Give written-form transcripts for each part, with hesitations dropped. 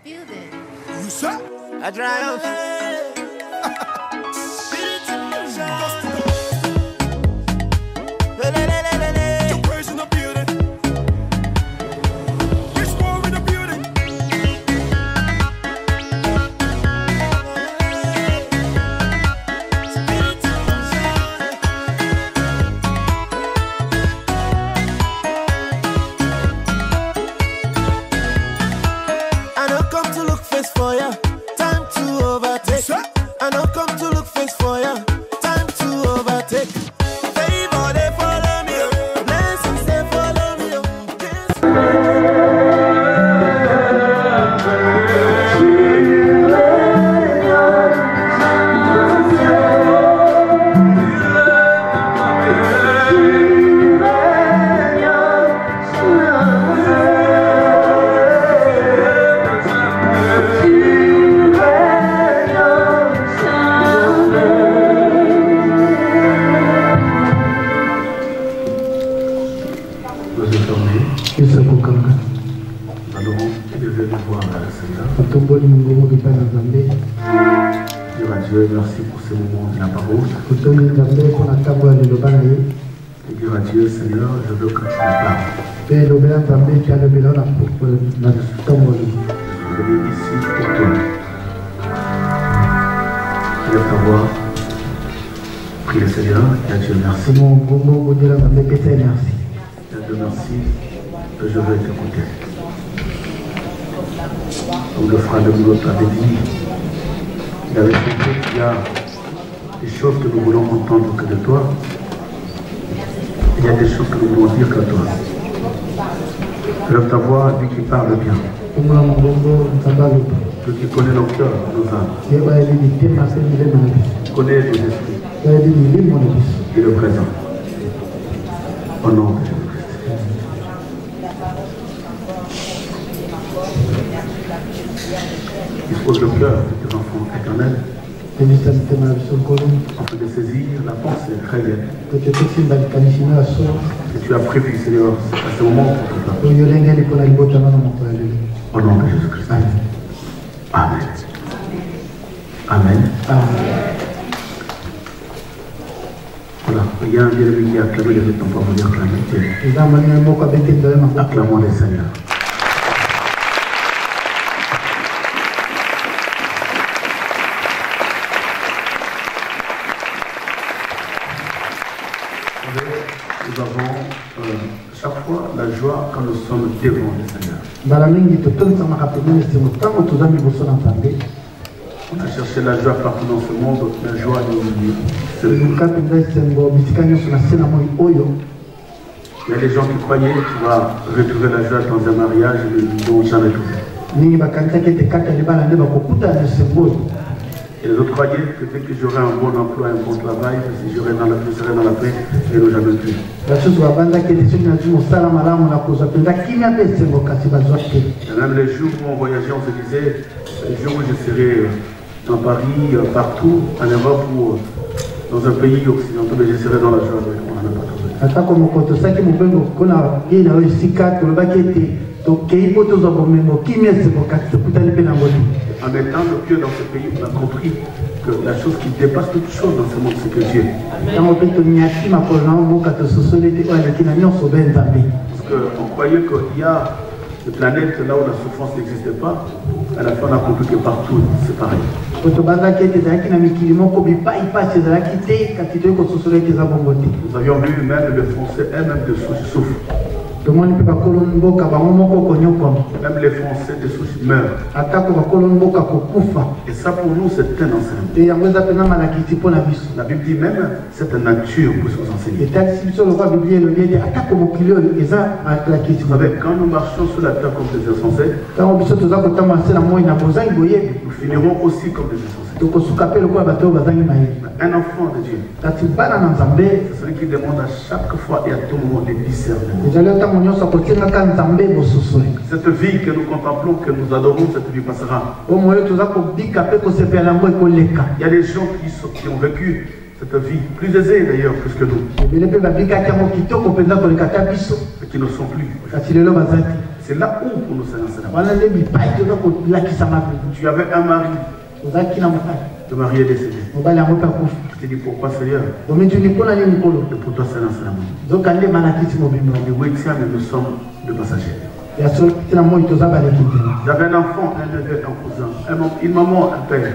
Feel it. You say? I triumph. Your praise in the building. It's war in the building. I don't come to look face for ya. Time to overtake. I don't come to look face for ya. Time to overtake. Favor they follow me. Blessings they follow me. Nous allons élever nos voix vers le Seigneur. Dire à Dieu merci pour ce moment de la parole. Et dire à Dieu, Seigneur, je veux que tu me parles. Je suis venu ici pour toi. Lève ta voix. Prie le Seigneur et à Dieu merci. Et à Dieu merci que je veux t'écouter. Comme le frère de l'autre avait dit, il avait compris qu'il y a des choses que nous voulons entendre que de toi. Il y a des choses que nous voulons dire que de toi. Lève ta voix, lui qui parle bien. Lui qui connaît nos cœurs, nos âmes. Qui connaît nos esprits. Et le présent. Au nom de Jésus. Dispose le cœur de tes enfants éternels afin de saisir la pensée très bien que tu as prévu, Seigneur, à ce moment pour ton peuple. Au nom de Jésus-Christ. Amen. Amen. Voilà, il y a un bien-aimé qui a acclamé, il y avait ton pas venir acclamer. Acclamons les Seigneurs. Nous avons chaque fois la joie quand nous sommes devant le Seigneur. On a cherché la joie partout dans ce monde, la joie nous unit. Il y a des gens qui croyaient que tu vas retrouver la joie dans un mariage, ils ne l'ont jamais trouvé. Et les autres croyaient que dès que j'aurais un bon emploi, un bon travail, je serais dans la paix, et ils n'ont jamais pu. Et même les jours où on voyageait, on se disait, les jours où je serai dans Paris, partout, en Europe ou dans un pays occidental, mais je serai dans la joie. On n'en a pas trouvé. En mettant le pied dans ce pays, on a compris que la chose qui dépasse toute chose dans ce monde, c'est que Dieu. Parce qu'on croyait qu'il y a des planètes là où la souffrance n'existait pas. À la fin, on a compris que partout, c'est pareil. Nous avions vu même les Français eux-mêmes de souffrent. Même les Français de souche meurent. Et ça pour nous c'est un enseignement. La Bible dit même c'est une nature pour nous enseigner. Vous savez, quand nous marchons sur la terre comme des insensés, nous finirons aussi comme des insensés. Un enfant de Dieu, c'est celui qui demande à chaque fois et à tout moment des discernements. Cette vie que nous contemplons, que nous adorons, cette vie passera. Il y a des gens qui ont vécu cette vie plus aisée d'ailleurs plus que nous, et qui ne sont plus. C'est là où pour nous Seigneur. Tu avais un mari. Le mari est décédé. Tu t'es dit pourquoi Seigneur? Et pour toi Seigneur, c'est l'amour. Le huitième, nous sommes de passagers. J'avais un enfant, un neveu, un cousin, une maman, un père.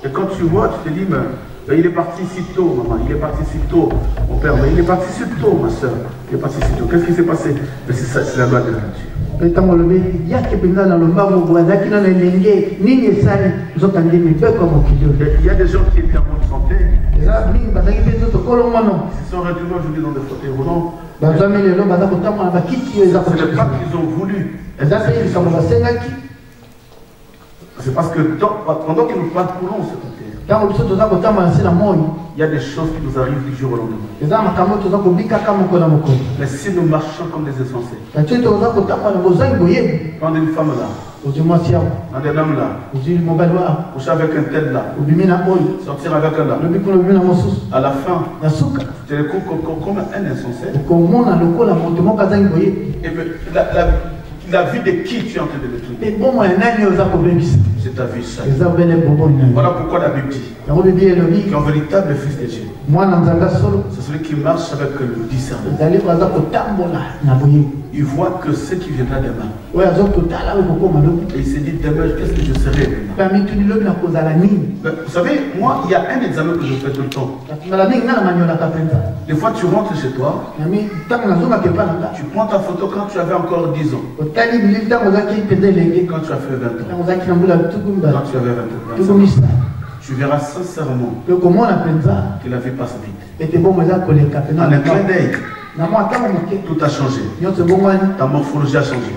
Et quand tu vois, tu te dis, mais il est parti si tôt, maman, il est parti si tôt, mon père, mais il est parti si tôt, ma soeur, il est parti si tôt. Qu'est-ce qui s'est passé? Mais c'est la loi de la nature. Il y a des gens qui étaient en bonne santé, ils se sont retrouvés aujourd'hui dans des fauteuils roulants. Ce n'est pas qu'ils ont voulu. C'est parce que pendant que nous parcourons ce côté, il y a des choses qui nous arrivent du jour au lendemain. Mais si nous marchons comme des insensés, quand une femme là, quand un homme là, coucher avec un tel là, sortir avec un là, à la fin, tu te retrouves comme un insensé. Et la vie de qui tu es en train de détruire? C'est ta vie seule. Voilà pourquoi la Bible dit qu'un véritable fils de Dieu, c'est celui qui marche avec le discernement. Il voit que ce qui viendra demain. Et il s'est dit demain, qu'est-ce que je serai demain? Vous savez, moi, il y a un examen que je fais tout le temps. Des fois, tu rentres chez toi, tu prends ta photo quand tu avais encore 10 ans. Quand tu as fait 20 ans. Quand tu avais 20 ans. Tu verras sincèrement que la vie passe vite. En un clin d'œil, tout a changé. Ta morphologie a changé.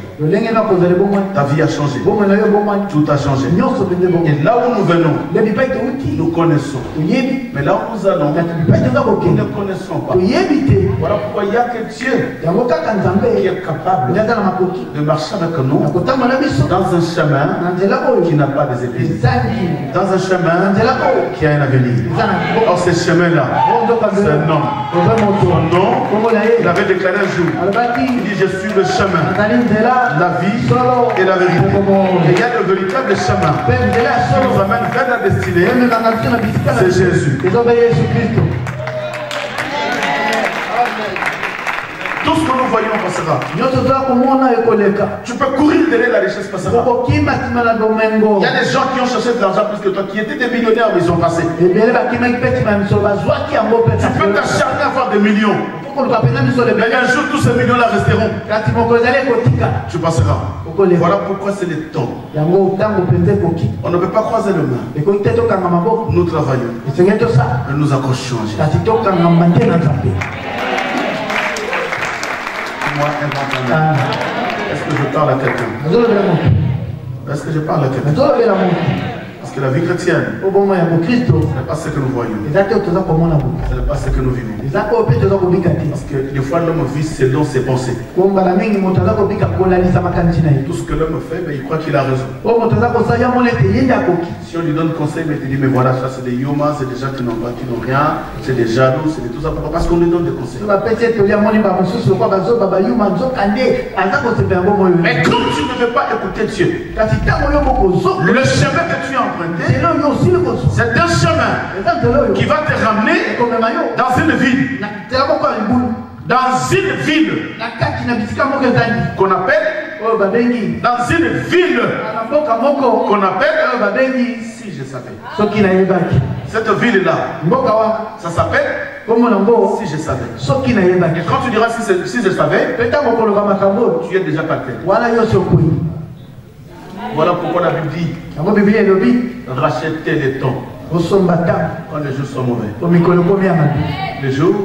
Ta vie a changé. Tout a changé. Et là où nous venons, nous connaissons. Mais là où nous allons, nous ne connaissons pas. Voilà pourquoi il n'y a que Dieu qui est capable de marcher avec nous dans un chemin qui n'a pas des épices. Dans un chemin qui a un avenir. Or, ce chemin-là, c'est un homme. Son nom, il avait déclaré un jour. Il dit, je suis le chemin, la vie et la vérité. Et il y a le véritable chemin qui nous amène vers la destinée. C'est Jésus. Tout ce que nous voyons passera. Tu peux courir derrière la richesse passera. Il y a des gens qui ont cherché de l'argent plus que toi, qui étaient des millionnaires, mais ils ont passé. Tu peux t'acharner à avoir des millions. Mais un jour, tous ces millions-là resteront. Tu passeras. Voilà pourquoi c'est le temps. On ne peut pas croiser le main. Nous travaillons. Et nous accrochons à Jésus. Moi, est-ce que je parle à quelqu'un? Est-ce que je parle à quelqu'un? Parce que la vie chrétienne, ce n'est pas ce que nous voyons. Ce n'est pas ce que nous vivons. Parce que des fois l'homme vit selon ses pensées. Tout ce que l'homme fait, il croit qu'il a raison. Si on lui donne conseil, il te dit, mais voilà, ça c'est des yomas, c'est des gens qui n'ont rien, c'est des jaloux, c'est tout ça. Parce qu'on lui donne des conseils. Mais quand tu ne veux pas écouter Dieu, le chemin que tu as emprunté, c'est un chemin qui va te ramener dans une ville. Dans une ville qu'on appelle, dans une ville qu'on appelle, si je savais. Cette ville-là, ça s'appelle, si je savais. Et quand tu diras si je savais, tu es déjà par terre. Voilà pourquoi la Bible dit, rachetez les temps quand les jours sont mauvais. Les jours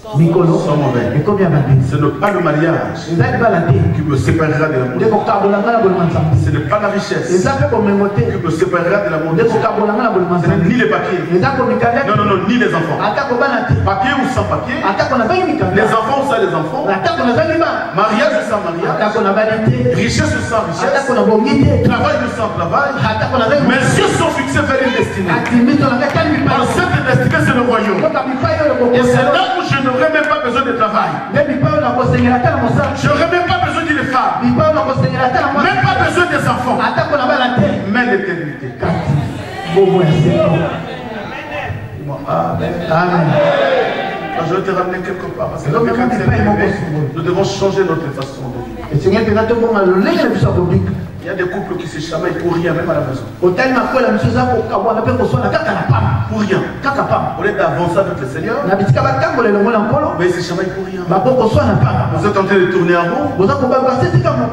sont mauvais. Ce n'est pas le mariage qui me séparera de l'amour. Ce n'est pas la richesse qui me séparera de l'amour. Ce n'est ni les papiers. Non, ni les enfants. Papier ou sans papier. Les enfants ou sans les enfants. Mariage ou sans mariage. Richesse ou sans richesse. Travail ou sans travail. Mes yeux sont fixés vers une destinée. Dans cette destinée, c'est le royaume. Et c'est là où je n'aurai n'aurai même pas besoin de travail. Je n'aurai même pas besoin d'une femme. Même pas besoin des enfants. Mais l'éternité. Amen. Je vais te ramener quelque part parce que nous devons changer notre façon de vivre. Il y a des couples qui se chamaillent pour rien, même à la maison. Pour rien. On est d'avancer avec le Seigneur, mais ils se chamaillent pour rien. Vous êtes en train de tourner en rond.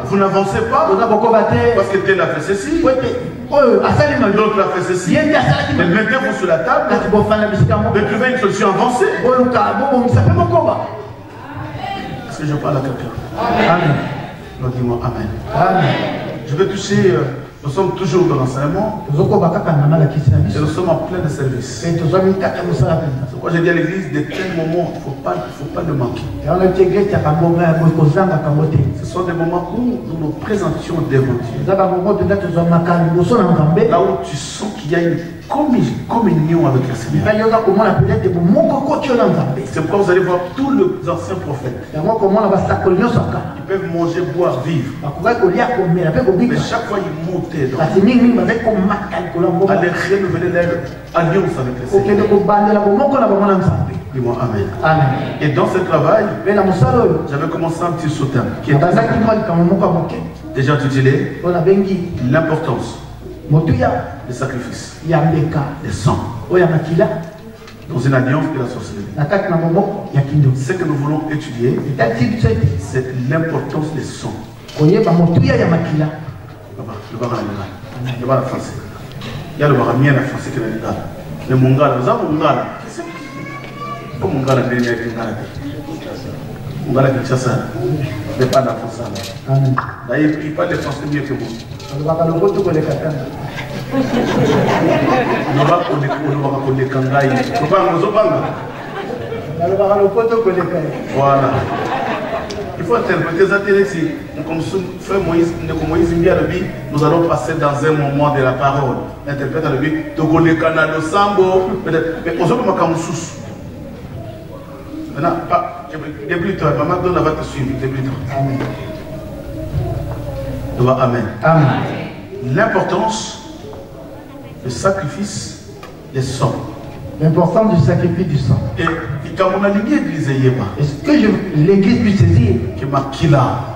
Vous n'avancez pas parce que tel a fait ceci, l'autre a fait ceci. Mais mettez-vous sur la table de trouver une solution avancée. Est-ce que je parle à quelqu'un? Amen. Donc dis-moi Amen. Amen. Je vais toucher, nous sommes toujours dans l'enseignement et nous sommes en plein de service. C'est pourquoi j'ai dit à l'église, de tels moments, il ne faut pas le manquer. Ce sont des moments où nous nous présentions devant Dieu. Là où tu sens qu'il y a une communion avec le Seigneur. C'est pourquoi vous allez voir tous les anciens prophètes. Ils peuvent manger, boire, vivre. Mais chaque fois ils montaient dans aller renouveler leur alliance avec le Seigneur. Dis-moi Amen. Amen. Et dans ce travail, j'avais commencé un petit sous-thème qui est déjà intitulé l'importance des sacrifices, des sangs, dans une alliance de la sorcellerie. Ce que nous voulons étudier, c'est l'importance des sangs. Il y a le français. Il y a le baramien français qui est là. Le mongala, vous avez mongala. Comme mongala, mongala qui tient ça. Mais pas la français. D'ailleurs, il parle le français mieux que moi. Voilà. Il faut interpréter ça. Comme frère Moïse, nous allons passer dans un moment de la parole. Interprète le but. Mais on se peut pas sous. Maintenant, débute-toi. Maman donne va te suivre. Débute-toi. Amen. Amen. L'importance du sacrifice des sangs. L'importance du sacrifice du sang. Et comme on a l'église, est-ce que l'église puisse saisir?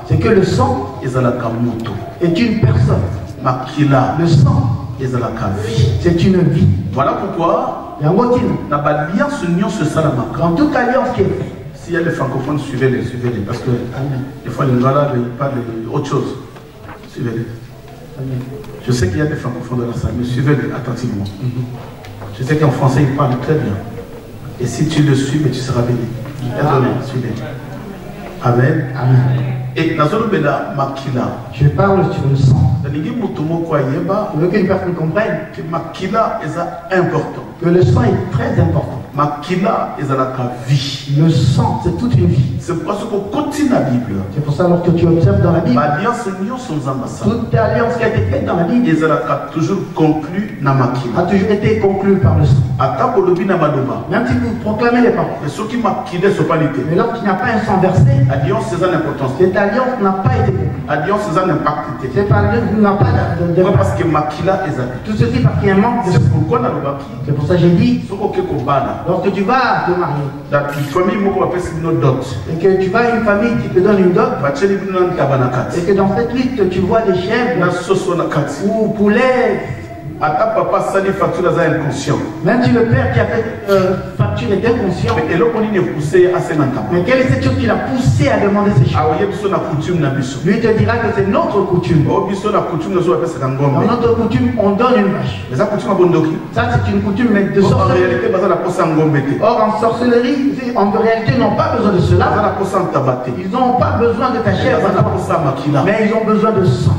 C'est que le sang est une personne. Le sang c'est une vie. Voilà pourquoi dans toute alliance qui est faite. S'il y a les francophones, suivez-les. Parce que des fois les Ngala ils parlent d'autre chose. Suivez-les. Je sais qu'il y a des francophones dans la salle, mais suivez-les attentivement. Je sais qu'en français, ils parlent très bien. Et si tu le suis, mais tu seras béni. Suivez. Amen. Amen. Et je parle sur le sang. Je veux qu'une personne comprenne que Makila est important. Que le sang est très important. Makila est la vie. Le sang, c'est toute une vie. C'est pour ça qu'on continue la Bible. C'est pour ça que tu observes dans la Bible. Toute alliance qui a été faite dans la Bible a toujours conclu na Makila. A toujours été conclue par le sang. Même si vous proclamez les paroles. Mais lorsqu'il n'y a pas un sang versé, alliance c'est une importance. Cette alliance n'a pas été conclue. Alliance c'est un impact. Cette alliance n'a pas de parce que Makila est tout ceci parce qu'il y a un manque de. C'est pourquoi c'est pour ça que j'ai dit. Lorsque tu vas te marier, et que tu vas à une famille qui te donne une dot, et que dans cette liste tu vois des chèvres ou poulets, même si le père qui a fait facture était inconscient, mais quelle est cette chose qui l'a poussé à demander ces choses? Lui te dira que c'est notre coutume. Dans notre coutume, on donne une vache. Ça c'est une coutume mais de sorcellerie. Or en sorcellerie, en réalité ils n'ont pas besoin de cela. Ils n'ont pas besoin de ta chair, mais ils ont besoin de sang.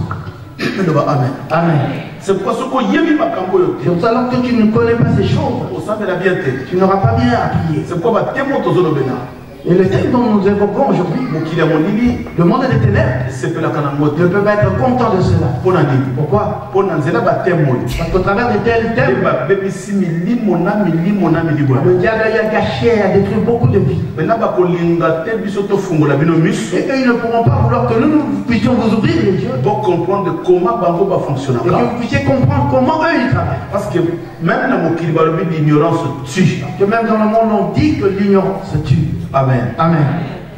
Amen. Amen. C'est pour ça que tu ne connais pas ces choses. Tu n'auras pas bien appuyé. C'est pourquoi Et le thème dont nous évoquons aujourd'hui, le monde des ténèbres, ne peut pas être content de cela. Pourquoi? Parce qu'au travers de tels thèmes, le diable a gâché, a détruit beaucoup de vies. Et eux, ils ne pourront pas vouloir que nous puissions vous ouvrir les yeux. Pour comprendre comment Bango fonctionne. Et que vous puissiez comprendre comment eux ils travaillent. Parce que même dans l'ignorance tue. Que même dans le monde on dit que l'ignorance tue. Amen. Amen.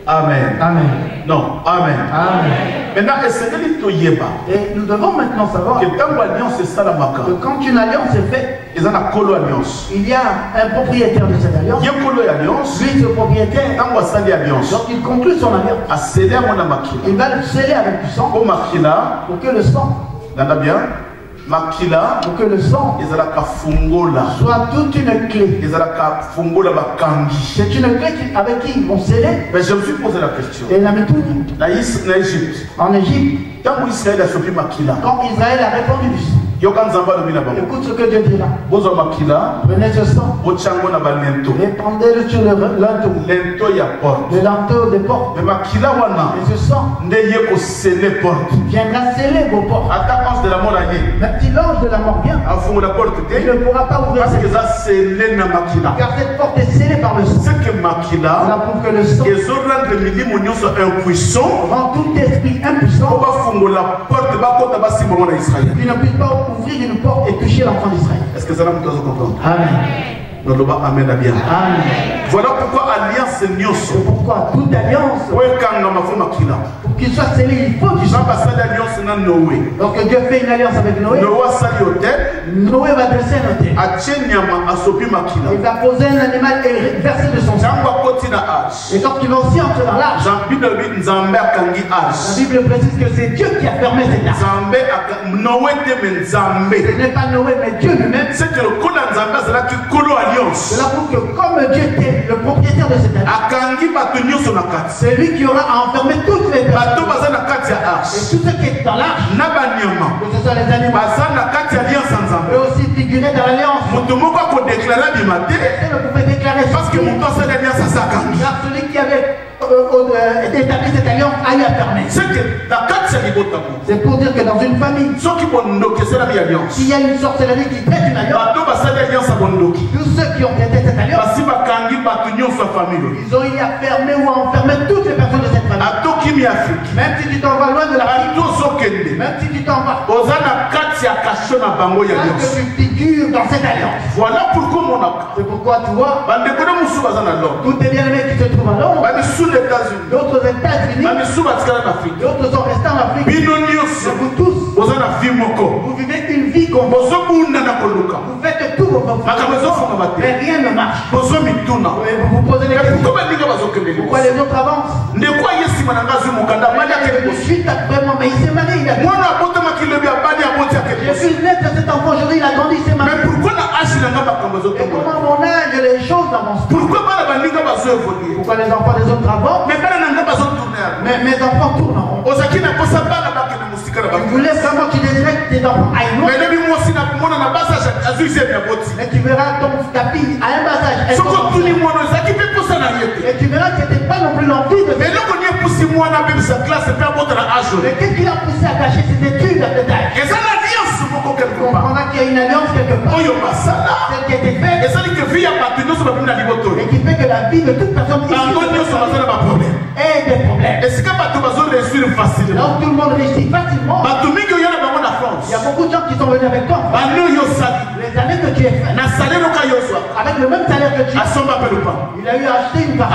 Amen. Amen. Non, amen. Amen. Maintenant, et nous devons maintenant savoir que quand une alliance est faite, il y a un propriétaire de cette alliance. Lui, ce propriétaire, lorsqu'il conclut son alliance, il va le sceller avec du sang pour que le sang pour que le sang soit toute une clé. C'est une clé avec qui ils vont sceller. Mais je me suis posé la question. Et la méthode en Égypte, quand Israël a répandu du sang, écoute ce que Dieu dira. Prenez ce sang et pendez-le sur le linteau. Le linteau des portes. Et ce sang viendra sceller vos portes. Même si l'ange de la mort vient, il ne pourra pas ouvrir cette porte. Car cette porte est scellée par le sang. Cela prouve que le sang rend tout esprit impuissant qui ne puisse pas ouvrir une porte et toucher l'enfant d'Israël. Est-ce que ça va nous comprendre? Amen. Amen. Amen. Voilà pourquoi alliance c'est pourquoi toute alliance, pour qu'il soit scellé, il faut du sang. Lorsque Dieu fait une alliance avec Noé, Noé va dresser un autel. Il va poser un animal et verser de son sang. Et quand il va aussi entrer dans l'arche, la Bible précise que c'est Dieu qui a fermé cette arche. Ce n'est pas Noé mais Dieu lui-même. Cela prouve que comme Dieu était le propriétaire de cette arche, c'est lui qui aura à enfermer toutes les personnes. Et tout ce qui est dans l'arche, que ce soit les animaux, eux aussi figurés dans l'alliance. Et ne pouvait déclarer parce que car celui qui avait établi cette alliance a eu à fermer. C'est pour dire que dans une famille, s'il y a une sorcellerie qui traite une alliance, tous ceux qui ont traité cette alliance, ils ont eu à fermer ou à enfermer toutes les personnes de cette famille. Même si tu t'en vas loin de l'Afrique, même si tu t'en vas, que tu figures dans cette alliance. Voilà pourquoi mon acte. C'est pourquoi tu vois, tous tes bien-aimés qui se trouvent à Londres, d'autres aux États-Unis, d'autres sont restés en Afrique. Vous tous, vous vivez une vie comme vous. Vous faites tout vos enfants, mais rien ne marche. Vous vous posez des questions. Pourquoi les autres avancent? Je suis vraiment, mais il s'est marié, il a vu. J'ai vu naître cet enfant aujourd'hui, il a grandi, il s'est marié. Et comment mon âge, les choses avancent? Pourquoi les enfants des autres avancent? Mais mes enfants tournent en rond. Tu voulais vraiment, tu désirais que tes enfants aillent loin. Mais tu verras ta fille à un bas âge. Et tu verras que c'était pas non plus l'envie de faire. Mais qu'est-ce qui l'a poussé à cacher ses études à cet âge? Tu comprendras qu'il y a une alliance quelque part. Celle qui a été faite. Et qui fait que la vie de toute personne ici est des problèmes. Là où tout le monde réussit facilement, il y a beaucoup de gens qui sont venus avec toi. Les années que tu as fait, avec le même salaire que tu as, il a eu à acheter une part.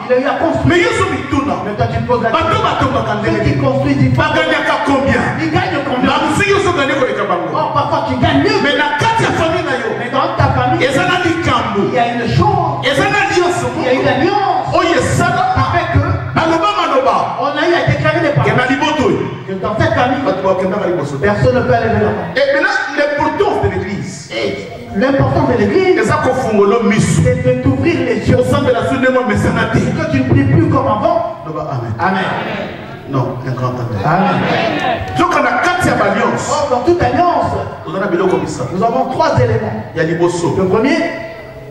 Il a eu à construire. Mais toi tu poses la question. Ceux qui construisent, ils gagnent combien? Or parfois tu gagnes mieux. Mais dans ta famille, il y a une chose. Il y a une alliance. Ça fait que on a eu à déclarer les paroles. Que dans cette famille, personne ne peut aller de l'avant. Et maintenant, l'importance de l'église. L'importance de l'église, c'est de t'ouvrir les yeux. Que tu ne pries plus comme avant. Amen. Non, un grand amen. Amen. Donc on a 4 alliances. Or, dans toute alliance, nous avons 3 éléments. Il y a le premier,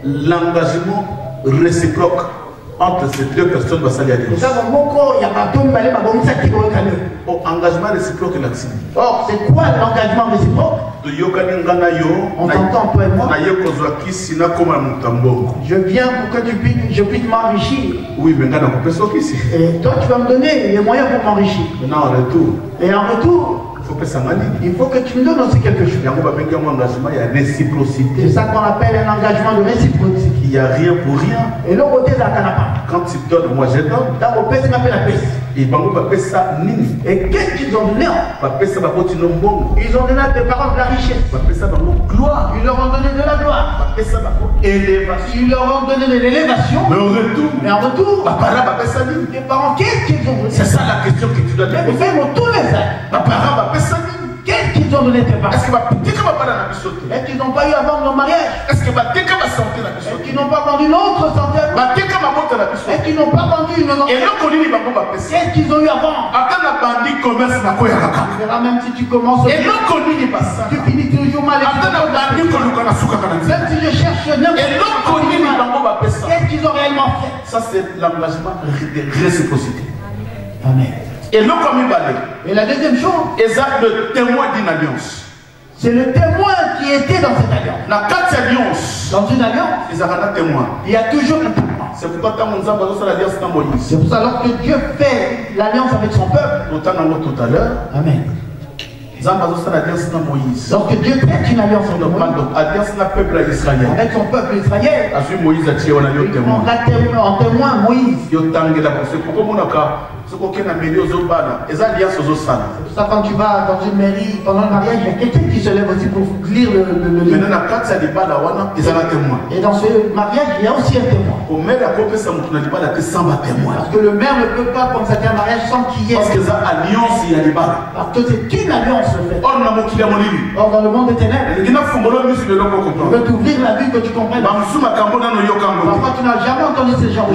l'engagement réciproque entre ces deux personnes, va s'allier alliance. Oh, engagement réciproque et l'action. Or, c'est quoi l'engagement réciproque? On t'entend, toi et moi. Je viens pour que je puisse m'enrichir. Oui, mais et toi, tu vas me donner les moyens pour m'enrichir. En retour. Et en retour, il faut que tu me donnes aussi quelque chose. C'est ça qu'on appelle un engagement de réciprocité. Il n'y a rien pour rien. Et l'autre côté, ça n'a pas. Quand tu donnes, moi je donne. Et qu'est-ce qu'ils ont donné? Ils ont donné à tes parents de la richesse. Gloire. Ils leur ont donné de la gloire. Ils leur ont donné de l'élévation. Mais en retour, tes parents, qu'est-ce qu'ils ont donné? C'est ça la question que tu dois te poser. Ils vont tous les ans. Qu'est-ce qu'ils ont donné tes parents? Est-ce qu'ils n'ont pas eu à vendre leur mariage? Est-ce qu'ils n'ont pas vendu une autre santé? Est-ce qu'ils n'ont pas vendu une autre? Qu'est-ce qu'ils ont eu à vendre? Tu verras, même si tu commences, tu finis toujours mal. Même si je cherche qu'est-ce qu'ils ont réellement fait? Ça c'est l'engagement de réciprocité. Amen. Et la deuxième chose, c'est le témoin d'une alliance. C'est le témoin qui était dans cette alliance. Dans une alliance, il y a toujours un témoin. C'est pourquoi c'est pour ça lorsque Dieu fait l'alliance avec son peuple, tout à l'heure, amen. Lorsque Dieu fait une alliance avec son peuple Israël, en témoin Moïse. C'est pour ça quand tu vas dans une mairie pendant le mariage, il y a quelqu'un qui se lève aussi pour lire le livre. Et dans ce mariage, il y a aussi un témoin. Parce que le maire ne peut pas consacrer un mariage sans qu'il y ait. Parce que c'est une alliance faite. Or dans le monde des ténèbres, je veux t'ouvrir la vue que tu comprennes. Parfois tu n'as jamais entendu ces gens. Tu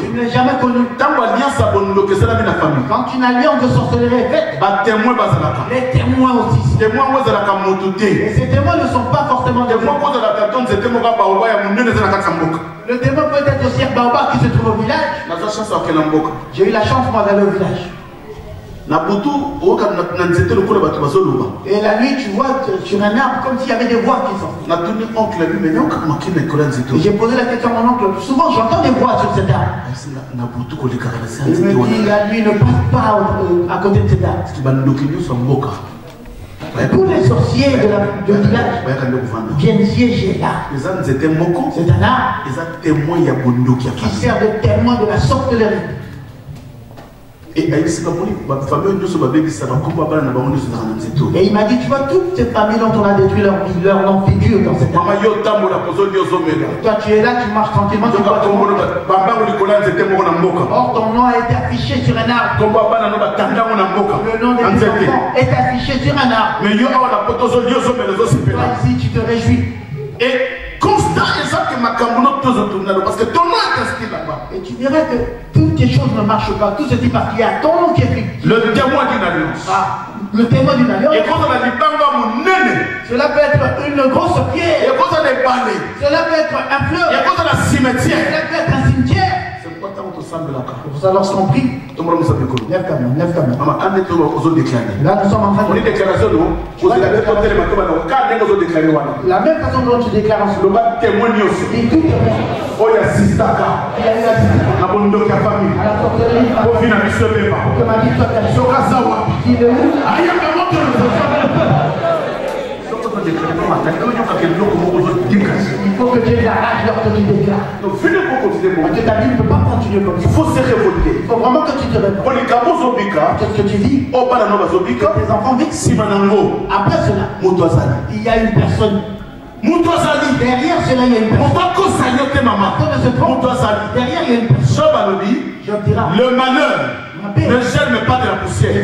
ne l'as jamais connu. Quand une alliance de sorcellerie est faite, les témoins aussi. Et ces témoins ne sont pas forcément des témoins. Le témoin peut être aussi un baobab qui se trouve au village. J'ai eu la chance moi d'aller au village. Et la nuit, tu vois sur un arbre comme s'il y avait des voix qui sortent. Et j'ai posé la question à mon oncle. Souvent, j'entends des voix sur cet arbre. Il me dit la nuit ne passe pas à côté de cet arbre. Tous les sorciers de village viennent siéger là. C'est un arbre qui sert de témoin de la sorcellerie. Et il m'a dit, tu vois, toutes ces familles dont on a détruit leur vie, leur nom figure dans cette arbre. Toi, tu es là, tu marches tranquillement, tu vois. Or, ton nom a été affiché sur un arbre. Le nom des enfants est affiché sur un arbre. Toi, ici, tu te réjouis. Et constant parce que ton nom est inscrit là-bas. Et tu verras que toutes les choses ne marchent pas. Tout ceci parce qu'il y a ton nom qui est écrit. Le témoin d'une alliance. Le témoin d'une alliance. Et quand on a dit cela peut être une grosse pierre. Cela peut être un fleuve. Cela peut être un cimetière. C'est pour ça lorsqu'on prie, lève ta main, lève ta main. Là nous sommes en train de la même façon dont tu déclares en ce moment. Et tout témoin. Il y a eu la famille. À la sorcellerie. Que ma vie soit il est où? Il faut que Dieu l'arrache lorsque tu déclares. Parce que ta vie ne peut pas continuer comme ça. Il faut se révolter. Il faut vraiment que tu te révoltes. Qu'est-ce que tu vis? Tes enfants vivent. Après cela, il y a une personne. Derrière cela, il y a une personne. Derrière, il y a une personne. Le malheur ne germe pas de la poussière.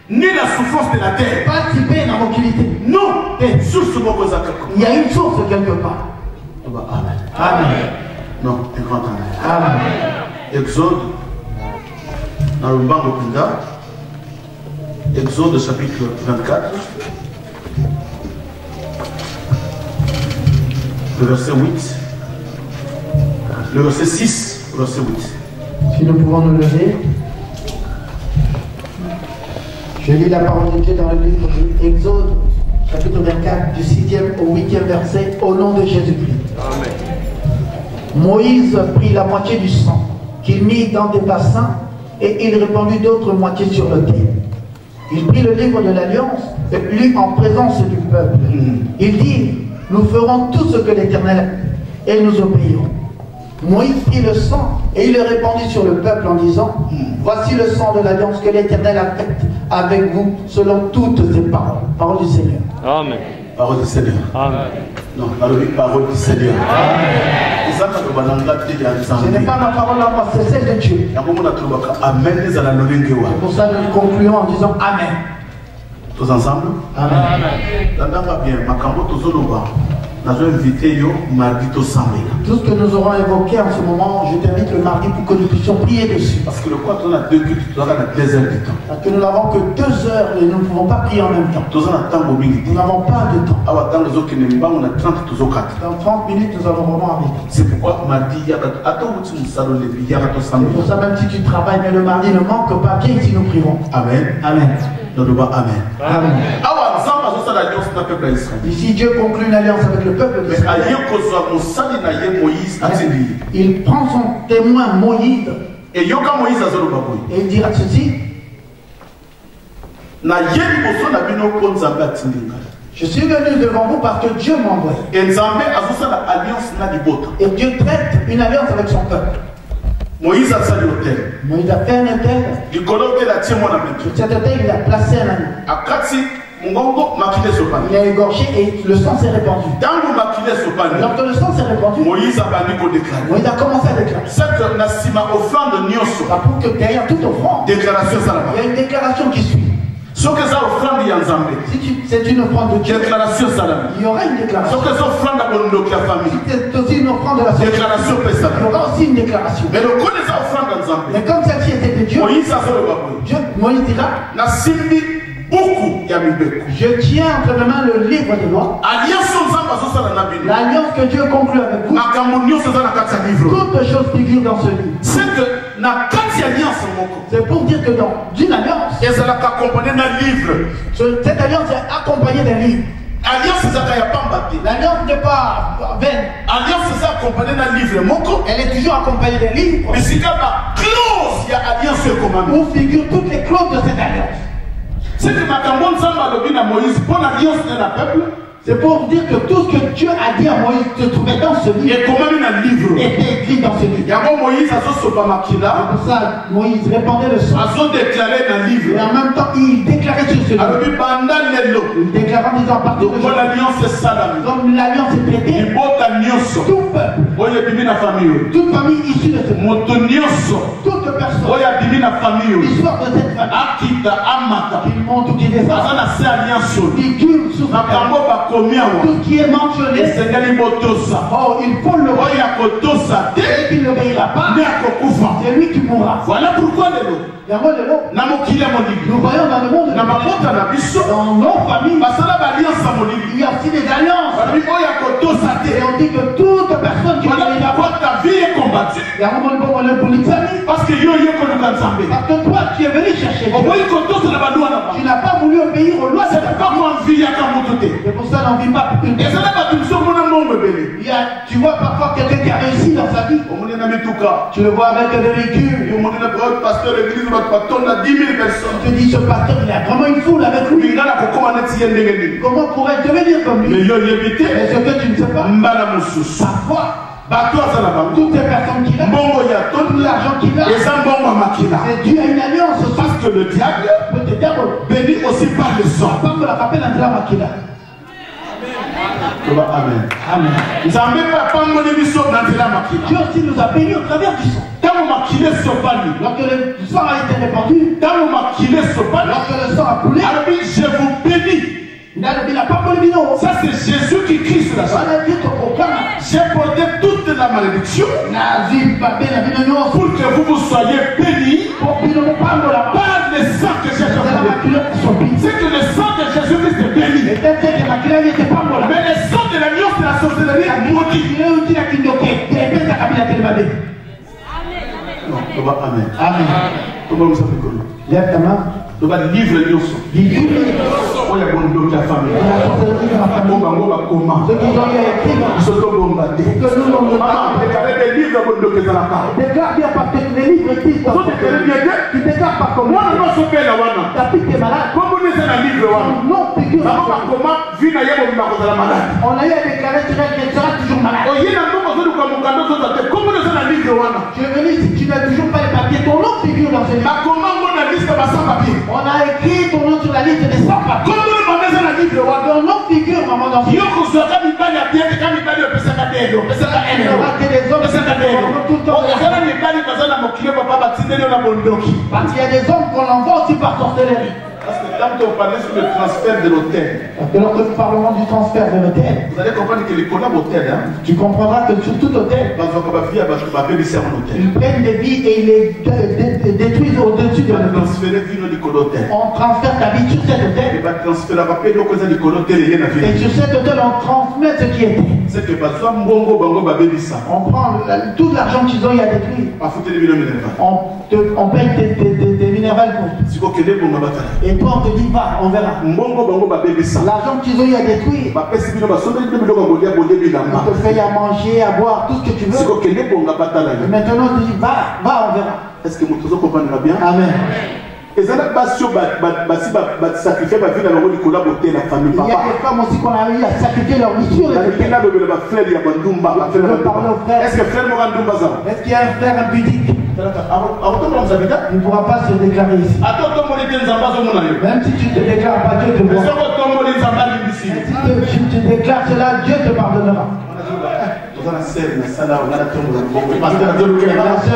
Ni la souffrance de la terre. Participer dans l'occulité. Non. Il y a une source quelque part. Amen. Amen. Non, un grand amen. Amen. Exode. Dans le banc Exode chapitre 24. Le verset 8. Le verset 6, verset 8. Si nous pouvons nous lever. Je lis la parole de Dieu dans le livre de Exode, chapitre 24, du 6e au 8e verset, au nom de Jésus-Christ. Amen. Moïse prit la moitié du sang qu'il mit dans des bassins et il répandit d'autres moitiés sur le terre. Il prit le livre de l'Alliance et lut en présence du peuple. Il dit, nous ferons tout ce que l'Éternel et nous obéirons. Moïse prit le sang et il le répandit sur le peuple en disant, voici le sang de l'Alliance que l'Éternel a faite avec vous selon toutes ses paroles. Parole du Seigneur. Amen. Parole du Seigneur. Amen. Non, parole du Seigneur. Ce n'est pas ma parole à moi, c'est celle de Dieu. Amen. C'est pour ça que nous concluons en disant Amen. Tous ensemble? Amen. Nous avons invité mardi tout ce que nous aurons évoqué en ce moment, je t'invite le mardi pour que nous puissions prier dessus. Parce que le quoi, on a 2 cultes, on a 2 heures de temps. Parce que nous n'avons que 2 heures et nous ne pouvons pas prier en même temps. Nous n'avons pas de temps. Dans 30 minutes, nous allons vraiment arrêter. C'est pourquoi mardi, il y a c'est pour ça même si tu travailles, mais le mardi ne manque pas, viens ici, nous prions. Amen. Amen. Amen. Amen. Ici, Dieu conclut une alliance avec le peuple d'Israël. Il prend son témoin Moïse et il dira ceci. Je suis venu devant vous parce que Dieu m'a envoyé. Et Dieu traite une alliance avec son peuple. Moïse a fait l'autel. Moïse a fait un autel. Sur cet autel, il a placé un agneau. Il a égorgé et le sang s'est répandu. Lorsque le sang s'est répandu, Moïse a commencé à déclarer. Ça prouve que derrière toute offrande, il y a une déclaration qui suit. Si c'est une offrande de Dieu, il y aura une déclaration. Si c'est aussi une offrande de la société, il y aura aussi une déclaration. Mais comme celle-ci était de Dieu, Moïse dira, je tiens entre mes mains le livre des lois. L'alliance que Dieu conclut avec vous. Toutes choses figurent dans ce livre. C'est pour dire que dans une alliance, cette alliance est accompagnée d'un livre. L'alliance n'est pas vaine. Elle est toujours accompagnée d'un livre où figurent toutes les clauses de cette alliance. C'est pour dire que tout ce que Dieu a dit à Moïse se trouvait dans ce livre. Était écrit dans ce livre. C'est pour ça Moïse répandait le sang. Et en même temps, il déclarait sur ce livre. Il déclarait en disant à partir de comme l'alliance est traitée, tout peuple, toute famille issue de ce monde, toute personne, l'histoire de cette famille, qui monte ou qui descend, figure sous sa tout ce qui est mentionné, oh, il faut le voir. Et qu'il n'obéira pas, c'est lui qui mourra. Voilà pourquoi nous voyons dans le monde, dans nos familles, il y a aussi des alliances. Et on dit que toute personne qui n'obéira pas, il y a un moment pour une famille. Parce que toi, tu es venu chercher Dieu. Tu n'as pas voulu obéir aux lois. C'est pour ça qu'on ne vit pas une personne. Tu vois parfois quelqu'un qui a réussi dans sa vie. Tu le vois avec des véhicules. Tu te dis, ce pasteur, il a vraiment une foule avec lui. Comment pourrait-il devenir comme lui? Mais ce que tu ne sais pas, parfois, toutes les personnes qu'il a, tout l'argent qu'il a, c'est dû à une alliance. Parce que le diable bénit aussi par le sang. Comme on l'appelle un drame qu'il a. Amen. Amen. Dieu aussi nous a bénis au travers du sang. Lorsque le sang a été répandu, lorsque le sang a coulé, je vous bénis. Ça c'est Jésus qui crie sur la chaîne. J'ai porté toute la malédiction pour que vous soyez bénis par le sang que j'ai répandu. C'est que le sang de Jésus-Christ est béni. Mais le sang de l'alliance de la sorcellerie est maudit. Amen. Amen. Comment ça fait comment? Lève ta main. Tu vas livre le Yosso. Livre. Oh, il y a bon de ta famille. Bon, comment? Ceux qui ont écrit. Ils sont bombardés. Que nous l'on maman, déclarez des livres bon de ta part. Déclare bien parce que les livres existent. Tu déclares par comment? Moi, je suis là. Ta fille est malade. Comment vous êtes un livre? Non, figure. Comment vie n'a pas de malade? On a eu à déclarer sur elle qu'elle sera toujours malade. Oh, il y a un moment où nous avons comment vous êtes un livre? Je vais venir si tu n'as toujours pas les papiers. Ton nom figure dans ce livre. Comment on a liste sans papier? On a écrit ton nom sur la liste des sans-papiers. Comment on a mis un livre? Ton nom figure, maman, dans ce livre. Il y aura que des hommes qui tout le temps. Parce qu'il y a des hommes qu'on envoie aussi par sorcellerie. Parce que quand on parlait sur le transfert de l'hôtel, lorsque nous parlons du transfert de l'hôtel, vous allez comprendre que les collabs hôtel, tu comprendras que sur tout hôtel, ils prennent des vies et ils les détruisent au-dessus de l'hôtel. On transfère ta vie sur cet hôtel. Et sur cet hôtel, on transmet ce qui était. C'est que on prend tout l'argent qu'ils ont eu à détruire. On paye des minérales pour. Et toi, on te dit, va, on verra. L'argent qu'ils ont eu à détruire, on te fait à manger, à boire, tout ce que tu veux. Et maintenant, on te dit, va, on verra. Est-ce que vous comprenez bien? Amen. Il y a des femmes aussi qu'on a eu à sacrifier leur mission. Est-ce que frère est-ce qu'il y a un frère impudique? Il ne pourra pas se déclarer ici. Même si tu ne te déclares pas, Dieu te voit. Si tu te déclares cela, Dieu te pardonnera. La sœur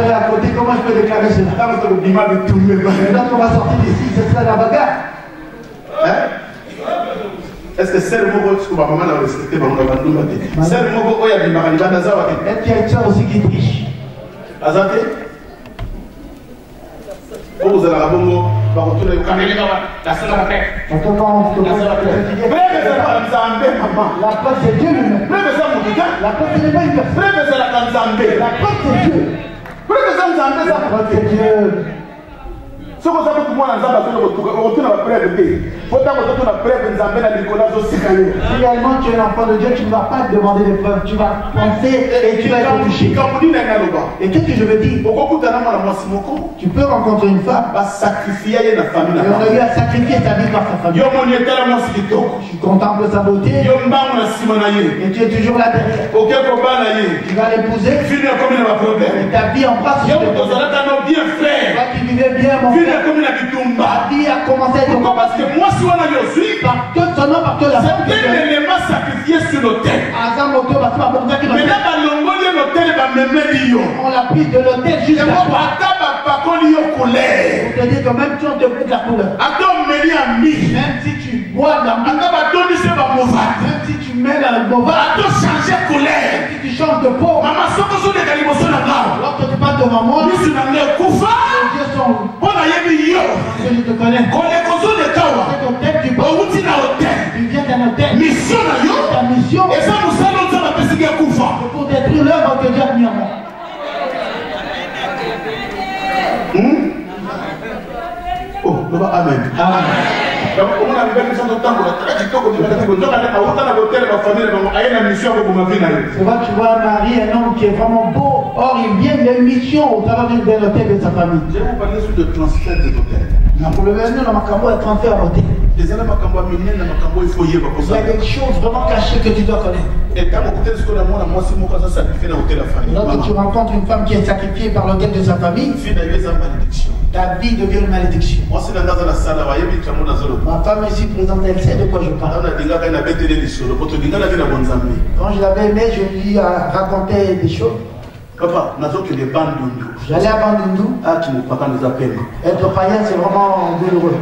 est à côté, comment je peux déclarer cela? Maintenant qu'on va sortir d'ici, c'est ça la bagarre. Est-ce que c'est le mot que maman a respecté? C'est le mot que est-ce qu'il y a une soeur aussi qui triche? Azate? Vous allez à Bongo, la preuve c'est Dieu lui-même. La preuve c'est pas une personne. La preuve c'est Dieu. La preuve c'est Dieu. Ce que vous avez pour moi, on a preuve de réellement tu es l'enfant de Dieu, tu ne vas pas demander des preuves, tu vas penser et tu vas être touché. Et qu'est-ce que je veux dire? Tu peux rencontrer une femme et on a eu à sacrifier sa vie par sa famille. Tu contemples sa beauté et tu es toujours là derrière. Tu vas l'épouser et ta vie embrasse. Toi qui vivais bien, mon frère, ta vie a commencé à être pourquoi? Parce que moi, si on a eu aussi, parce que son nom, parce que la femme c'est un élément sacrifié sur l'hôtel. Mais là, on l'a pris de l'hôtel jusqu'à toi. Pour te dire que même si on te fout de la couleur, même si tu bois dans la même si tu mets dans le mauvais, même si tu changes de peau, lorsque tu passes devant moi, les yeux sont que je te connais. Cet hôtel, tu viens d'un hôtel. Mission Ta mission, et ça nous c'est pour détruire l'œuvre que Dieu a mis en moi. Oh, amen. Amen. C'est vrai que tu vois un mari, un homme qui est vraiment beau. Or, il vient, il a une mission au travers d'un hôtel de sa famille. Je vais vous parler sur le transfert de l'hôtel. Pour le venir, dans ma cambo, le transfert à l'hôtel. Il y a des choses vraiment cachées que tu dois connaître. Lorsque tu rencontres une femme qui est sacrifiée par l'hôtel de sa famille, ta vie devient une malédiction. Ma femme ici présente, elle sait de quoi je parle. Quand je l'avais aimé, je lui ai raconté des choses. J'allais à Bandundu. Être païen, c'est vraiment douloureux.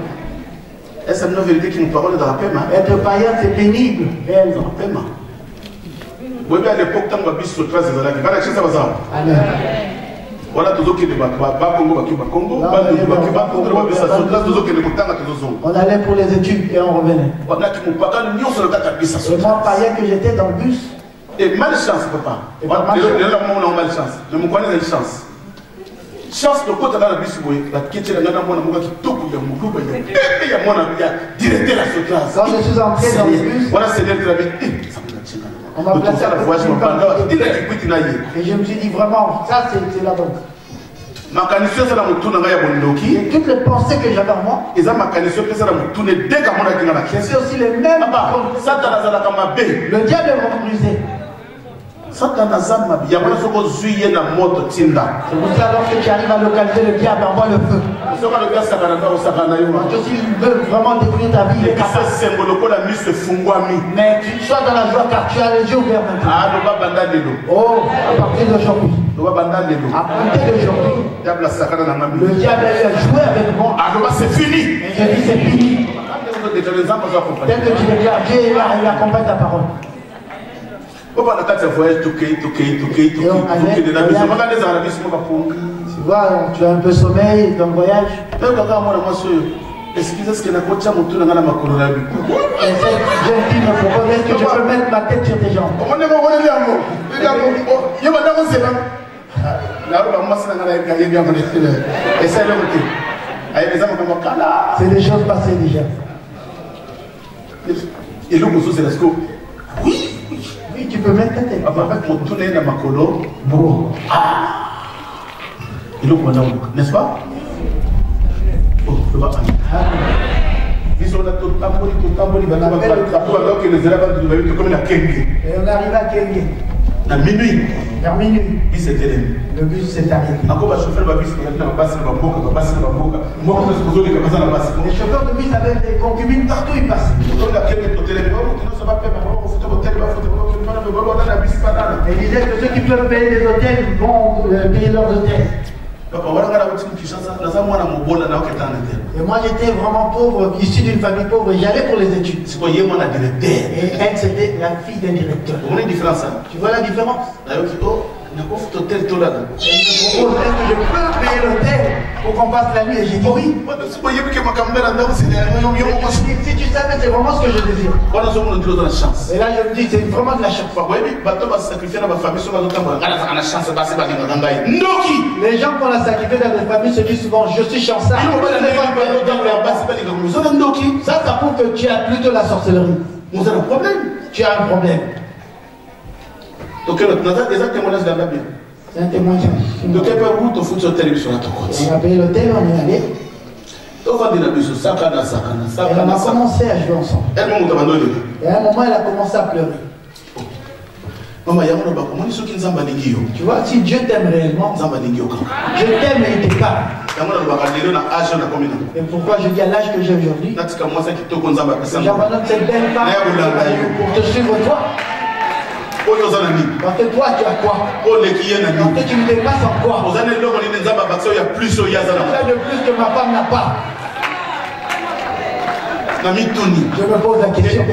Essa não é vérité que nous parlons de la paix, être païen, c'est pénible, réellement. Vous voyez à l'époque, quand on a vu sur 13 ans, il va acheter ça. Amen. Voilà tout ce qui est Congo, on allait pour les études et on revenait. Et moi, païen que j'étais dans le bus. Et malchance, papa. On a malchance. Je me connais une chance. chance de côté dans la bise la kitchen là dans mon qui tout pour mon il y a mon directeur à ce classe. Quand je suis entré dans le bus, voilà c'est l'être la on m'a placé à la voiture et je me suis dit vraiment, ça c'est la bonne. Et toutes les pensées que j'avais en moi, c'est aussi les mêmes. Le diable est brisé. C'est pour ça lorsque tu arrives à localiser le diable, envoie le feu. Si il veut vraiment détruire ta vie, il est capable. Mais tu sois dans la joie car tu as les yeux ouverts maintenant. Oh, à partir d'aujourd'hui. À partir d'aujourd'hui. Le diable a joué avec moi. C'est fini. Et je dis c'est fini. Dès que tu déclares, Dieu il accompagne ta parole. Tu vois, tu as un peu sommeil dans le voyage. Excusez ce que la coach a montré dans la macolona. Et cette jeune fille me propose, est-ce que je peux mettre ma tête sur tes jambes? C'est des choses passées déjà. Et le c'est la scope. Oui. Oui, tu peux mettre ta tête. Avec mon tourné dans ma colo. Bon. Et le n'est-ce pas? Oh, je vais ils ont tout tamboli, comme la Kenge. Et on arrive à Kenge. À minuit. Vers minuit. Le bus s'est arrêté. Encore le chauffeur de bus, les chauffeurs de bus avaient des concubines partout, ils passaient. Et ils disaient que ceux qui peuvent payer des hôtels vont payer leurs hôtels. Et moi j'étais vraiment pauvre, issu d'une famille pauvre, et j'allais pour les études. Et elle c'était la fille d'un directeur. Tu vois la différence? Il me propose, est-ce que je peux payer l'hôtel pour qu'on passe la nuit? Et j'ai dit oui. Si tu savais, c'est vraiment ce que je désire. Et là je me dis, c'est vraiment de la chance. Les gens qu'on a sacrifiés dans les familles se disent souvent, je suis chanceux. Ça prouve que tu as plutôt la sorcellerie. Tu as un problème. Donc, c'est un témoignage de la Bible. C'est un témoignage. Donc, on a payé l'hôtel, on est allé. Et on a commencé à jouer ensemble. Et à un moment, elle a commencé à pleurer. Tu vois, si Dieu t'aime réellement, Dieu t'aime et il t'épargne. Et pourquoi je dis à l'âge que j'ai aujourd'hui, j'abandonne cette belle femme pour te suivre toi. Parce que toi tu as quoi? Parce que tu me dépasses en quoi? Tu as de plus que ma femme n'a pas. Je me pose la question.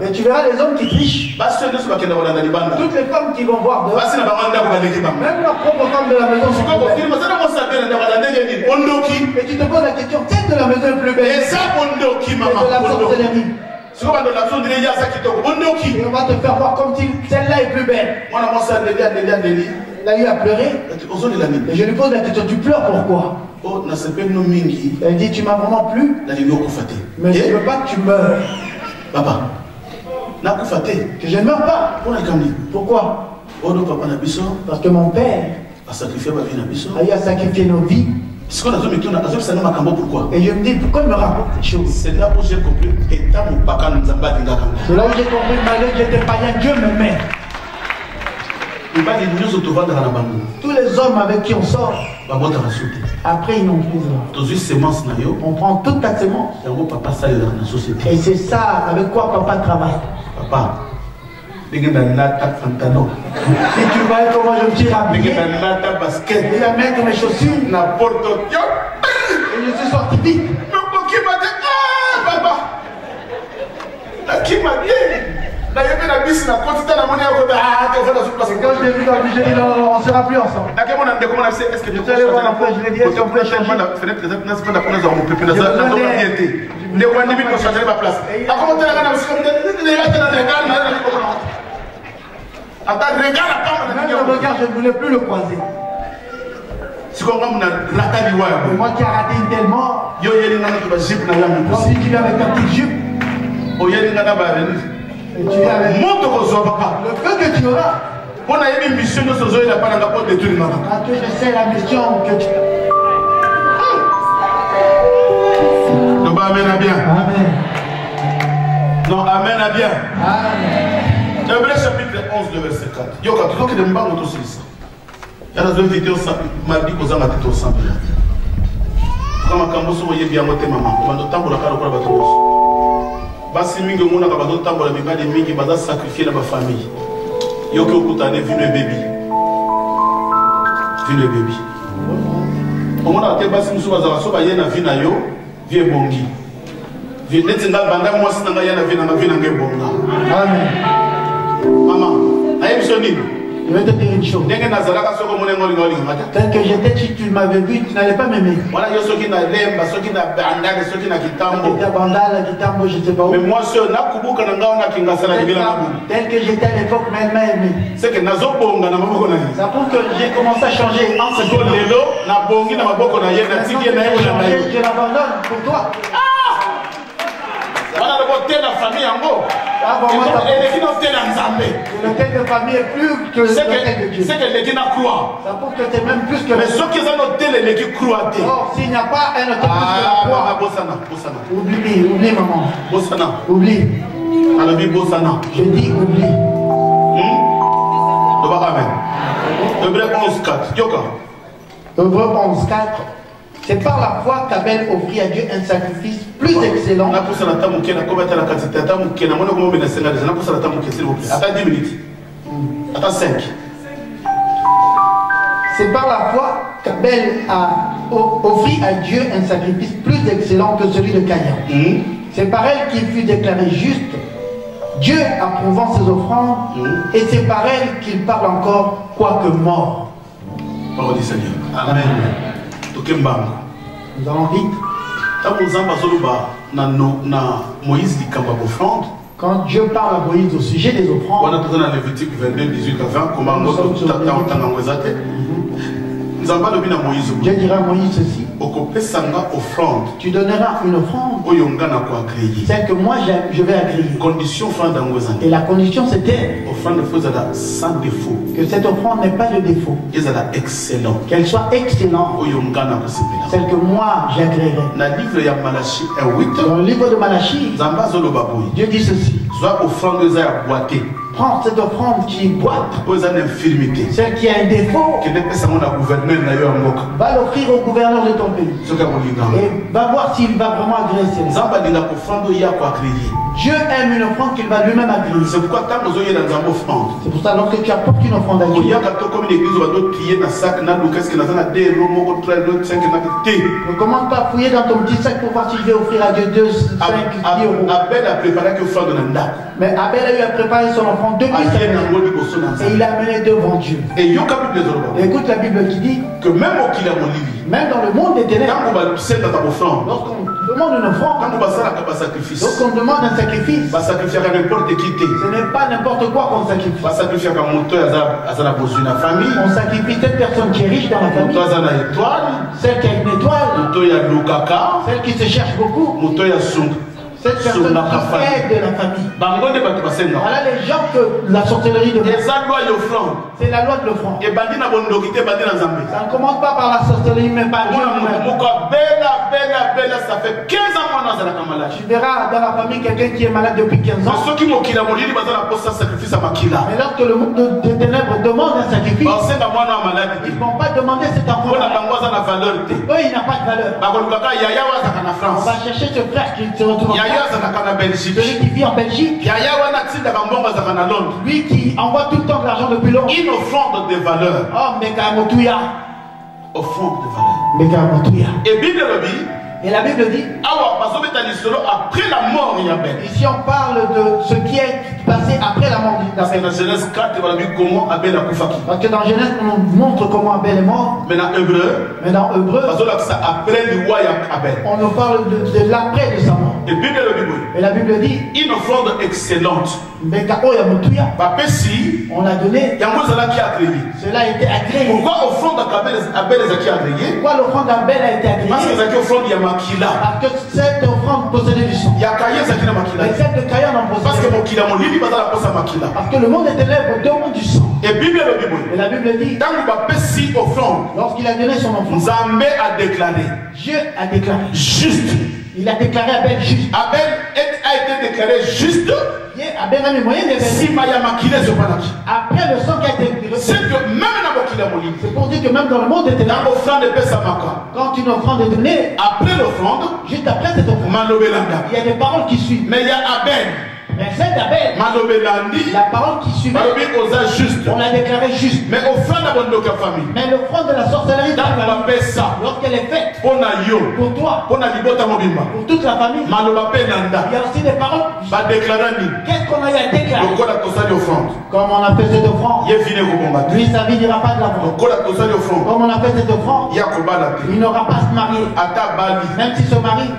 Et tu verras les hommes qui trichent. Toutes les femmes qui vont voir dehors, même leurs propres femmes de la maison sont belles. Et tu te poses la question, celle de la maison est plus belle. Et de la sorcellerie. Et on va te faire voir comme si celle-là est plus belle. Il a eu à pleurer. Et je lui pose la question, tu pleures pourquoi? Elle dit, tu m'as vraiment plu. Mais je ne veux pas que tu meurs. Papa, que je ne meurs pas. Pourquoi? Parce que mon père a eu à sacrifier nos vies. Et je me dis, pourquoi il me raconte ces choses? C'est là où j'ai compris que c'est là où j'ai compris malgré que j'étais païen, Dieu m'aimait. Tous les hommes avec qui on sort, après ils n'ont plus. On prend toute ta sémence. Et c'est ça avec quoi papa travaille. Papa, si tu vois comment je me suis habillé, et la mettre mes chaussures, et je suis sorti vite. Quand je l'ai vu dans le bus, j'ai dit non, on ne sera plus ensemble. Est-ce que tu peux aller voir un peu? Je l'ai dit, est-ce qu'on peut changer la fenêtre? Même le regard, je ne voulais plus le croiser. C'est comme on a raté du voyage. Moi qui a raté une telle mort. Yo yeli ngana tu vas jupe na yangu. Quand tu viens avec ta petite jupe. O yeli ngana ba reni. Et tu viens avec. Monte au zo papa. Le feu que tu auras. On a eu une mission de ce jour, il n'a pas d'rapport de tout le monde. Quand tu sais la mission que tu. Non, bah, amen à bien. Amen. Non, amen à bien. Amen. Hébreux chapitre 11, le verset 4. Yo, quand tu vois que les mbans ont aussi ça. Il y a une vidéo, m'a dit qu'on a été au sang. Quand ma cambo se voyait bien, moi, maman, quand on tambour la cara pour la bateau. Basi mingi mona ka bateau tambour la mibali mingi, baza sacrifier la famille. Yo, que vous avez vu le bébé. Vu le bébé. Au moins, on a été basi moussou bazara, so ba yena vi na yo, vie bongi. Vie neti nga banda moi si na yena vi na bonga. Amen. Maman, aïe bisoni. Je vais te dire une chose. Tel que j'étais, si tu m'avais vu, tu n'allais pas m'aimer. Voilà, il y a ceux qui n'ont lemba, ceux qui n'ont bandale, ceux qui n'ont kitambo. Je sais pas où. Mais moi, ceux n'a kubu kananga on a kingasala ni bila kubu. Tel que j'étais à l'époque, mais elle m'a aimé. C'est que nazo bonga na maboko na ça prouve que j'ai commencé à changer. En ce moment, lelo na bongi na maboko na ye na tiki na ye na ye. Je l'abandonne pour toi. Voilà le côté de la famille en haut. Et les qui n'ont pas d'ensemble. Le thème de famille est plus que le thème de Dieu. C'est que les qui n'ont croient. Ça prouve que tu es même plus que. Mais ceux qui ont noté les qui croient. Or, s'il n'y a pas un autre plus que la croix. Bossana. Oublie, maman. Bossana. Oublie. À la vie, Bossana. Je dis oublie. Amen. Hébreux 11:4. Yoka. Hébreux 11:4. C'est par la foi qu'Abel offrit à Dieu un sacrifice plus excellent. C'est par la foi qu'Abel a offert à Dieu un sacrifice plus excellent que celui de Caïn. C'est par elle qu'il fut déclaré juste, Dieu approuvant ses offrandes, et c'est par elle qu'il parle encore, quoique mort. Parole du Seigneur. Amen. Nous allons vite. Quand Dieu parle à Moïse au sujet des offrandes, Dieu dira à Moïse ceci. Tu donneras une offrande, celle que moi je vais agréer. Et la condition c'était que cette offrande n'ait pas de défaut, qu'elle soit excellente, celle que moi j'agréerai. Dans le livre de Malachie, Dieu dit ceci. Prends cette offrande qui est boîte, celle qui a un défaut, va l'offrir au gouverneur de ton pays et va voir s'il va vraiment agréer. Dieu aime une offrande qu'il va lui-même agréer. C'est pour ça lorsque tu apportes une offrande à Dieu, ne commence pas à fouiller dans ton petit sac pour voir si je vais offrir à Dieu 2, 5, 10 euros. Mais Abel a eu à préparer son offrande depuis et il a amené devant Dieu. Et écoute la Bible qui dit que même dans le monde des ténèbres, lorsqu'on demande une offrande, lorsqu'on demande un sacrifice, ce n'est pas n'importe quoi qu'on sacrifie. On sacrifie cette personne qui est riche dans la famille, celle qui a une étoile, celle qui se cherche beaucoup, cette personne qui aide de la famille. Voilà les gens que la sorcellerie de c'est la loi de l'offrande. Ça ne commence pas par la sorcellerie, mais par Dieu. Ça fait 15 ans. Tu verras dans la famille quelqu'un qui est malade depuis 15 ans. Mais lorsque le monde des ténèbres demande un sacrifice, ils ne vont pas demander cet enfant. Eux, il n'a pas de valeur. On va chercher ce frère qui se retrouve celui qui vit en Belgique, lui qui envoie tout le temps de l'argent depuis longtemps. Une offrande de valeur. Oh, Mekamotouya. Offrande de valeur. Mekamotouya. Et la Bible dit, après la mort, ici on parle de ce qui est passé après la mort d'Abel. Parce que dans Genèse 4, on a vu comment Abel a koufaki. Parce que dans Genèse, on nous montre comment Abel est mort. Mais dans Hébreu, on nous parle de l'après de sa mort. Et la Bible dit une offrande excellente. On a donné. Cela a été agréé. Pourquoi l'offrande d'Abel a été agréée? Pourquoi l'offrande d'Abel a été agréée? Parce que c'est offrande de Makila. Parce que cette offrande possédait du sang. Il y a Kaya Zakina Makila. Et celle de Kaya n'en possédait. Parce que le monde est ténèbres demande du sang. Et la Bible dit lorsqu'il a donné son offrande, Dieu a déclaré juste. Il a déclaré Abel juste. Abel a été déclaré juste. Abel a mis moyen de après le sang qui a été c'est que même c'est pour dire que même dans le monde des ténèbres, quand une offrande est donnée, après l'offrande, juste après cette offrande, il y a des paroles qui suivent. Mais il y a Abel. Mais celle d'Abel, la parole qui suivait, on l'a déclaré juste. Mais l'offrande de la sorcellerie, lorsqu'elle est faite pour toi, pour toute la famille, il y a aussi des paroles. Qu'est-ce qu'on a eu à déclarer? Comme on a fait cette offrande, lui sa vie n'ira pas de l'avant. Comme on a fait cette offrande, il n'aura pas à se marier. Même s'il se marie,